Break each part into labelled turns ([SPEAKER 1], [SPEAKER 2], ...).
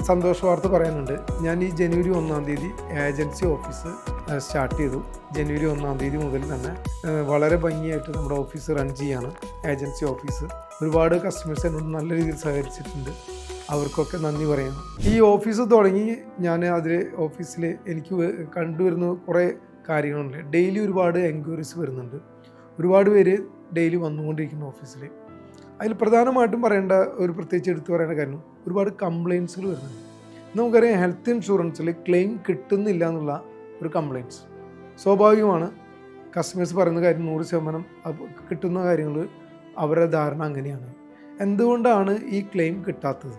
[SPEAKER 1] സന്തോഷ വാർത്ത പറയാനുണ്ട്. ഞാൻ ഈ ജനുവരി 1-ാം തീയതി ഏജൻസി ഓഫീസ് സ്റ്റാർട്ട് ചെയ്തു. ജനുവരി 1-ാം തീയതി മുതൽ തന്നെ വളരെ ഭംഗിയായിട്ട് നമ്മുടെ ഓഫീസ് റൺ ചെയ്യാണ്. ഏജൻസി ഓഫീസ് ഒരുപാട് കസ്റ്റമേഴ്സ് എന്നോട് നല്ല രീതിയിൽ സഹകരിച്ചിട്ടുണ്ട്. അവർക്കൊക്കെ നന്ദി പറയുന്നു. ഈ ഓഫീസ് തുടങ്ങി ഞാൻ ഓഫീസിൽ എനിക്ക് കണ്ടുവരുന്ന കുറേ കാര്യങ്ങളുണ്ട്. ഡെയിലി ഒരുപാട് എൻക്വയറീസ് വരുന്നുണ്ട്. ഒരുപാട് പേര് ഡെയിലി വന്നുകൊണ്ടിരിക്കുന്ന ഓഫീസിൽ. അതിൽ പ്രധാനമായിട്ടും പറയേണ്ട ഒരു പ്രത്യേകിച്ച് എടുത്തു പറയേണ്ട കാര്യം ഒരുപാട് കംപ്ലയിൻസുകൾ വരുന്നുണ്ട്. നമുക്കറിയാം ഹെൽത്ത് ഇൻഷുറൻസിൽ ക്ലെയിം കിട്ടുന്നില്ല എന്നുള്ള ഒരു കംപ്ലയിൻസ് സ്വാഭാവികമാണ്. കസ്റ്റമേഴ്സ് പറയുന്ന കാര്യം 100% കിട്ടുന്ന കാര്യങ്ങൾ അവരുടെ ധാരണ അങ്ങനെയാണ്. എന്തുകൊണ്ടാണ് ഈ ക്ലെയിം കിട്ടാത്തത്?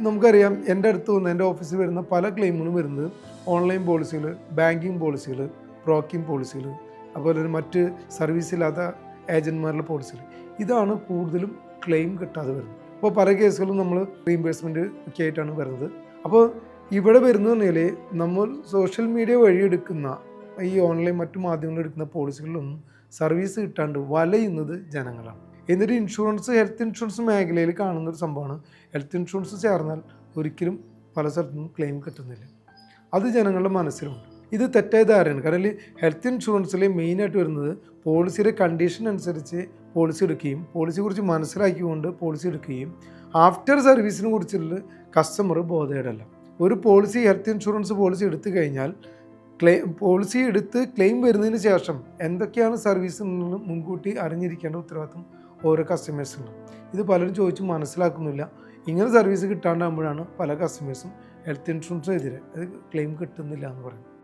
[SPEAKER 1] നമുക്കറിയാം എൻ്റെ അടുത്ത് വന്ന് എൻ്റെ ഓഫീസിൽ വരുന്ന പല ക്ലെയിമുകളും വരുന്നത് ഓൺലൈൻ പോളിസികൾ, ബാങ്കിങ് പോളിസികൾ, ബ്രോക്കിംഗ് പോളിസികൾ, അതുപോലെ മറ്റ് സർവീസ് ഇല്ലാത്ത ഏജൻറ്റ്മാരുടെ പോളിസികൾ, ഇതാണ് കൂടുതലും ക്ലെയിം കിട്ടാതെ വരുന്നത്. അപ്പോൾ പല കേസുകളും നമ്മൾ റീഇംബേഴ്സ്മെൻറ്റ് ഒക്കെ ആയിട്ടാണ് വരുന്നത്. അപ്പോൾ ഇവിടെ വരുന്നതിൽ നമ്മൾ സോഷ്യൽ മീഡിയ വഴി എടുക്കുന്ന ഈ ഓൺലൈൻ മറ്റു മാധ്യമങ്ങളിൽ എടുക്കുന്ന പോളിസികളിലൊന്നും സർവീസ് കിട്ടാണ്ട് വലയുന്നത് ജനങ്ങളാണ്. എന്നിട്ട് ഹെൽത്ത് ഇൻഷുറൻസ് മേഖലയിൽ കാണുന്നൊരു സംഭവമാണ്, ഹെൽത്ത് ഇൻഷുറൻസ് ചേർന്നാൽ ഒരിക്കലും പല സ്ഥലത്തും ക്ലെയിം കിട്ടുന്നില്ല. അത് ജനങ്ങളുടെ മനസ്സിലുണ്ട്. ഇത് തെറ്റായ ധാരണയാണ്. കാരണം ഹെൽത്ത് ഇൻഷുറൻസിൽ മെയിനായിട്ട് വരുന്നത് പോളിസിയുടെ കണ്ടീഷൻ അനുസരിച്ച് പോളിസി എടുക്കുകയും പോളിസിയെക്കുറിച്ച് മനസ്സിലാക്കിക്കൊണ്ട് പോളിസി എടുക്കുകയും ആഫ്റ്റർ സർവീസിനെ കുറിച്ചുള്ള കസ്റ്റമർ ബോധേഡല്ല. ഒരു ഹെൽത്ത് ഇൻഷുറൻസ് പോളിസി എടുത്തു കഴിഞ്ഞാൽ പോളിസി എടുത്ത് ക്ലെയിം വരുന്നതിന് ശേഷം എന്തൊക്കെയാണ് സർവീസ് എന്നുള്ളത് മുൻകൂട്ടി അറിഞ്ഞിരിക്കേണ്ട ഉത്തരവാദിത്വം ഓരോ കസ്റ്റമേഴ്സിനും. ഇത് പലരും ചോദിച്ച് മനസ്സിലാക്കുന്നില്ല. ഇങ്ങനെ സർവീസ് കിട്ടാണ്ടാകുമ്പോഴാണ് പല കസ്റ്റമേഴ്സും ഹെൽത്ത് ഇൻഷുറൻസിനെതിരെ അത് ക്ലെയിം കിട്ടുന്നില്ല എന്ന് പറയുന്നത്.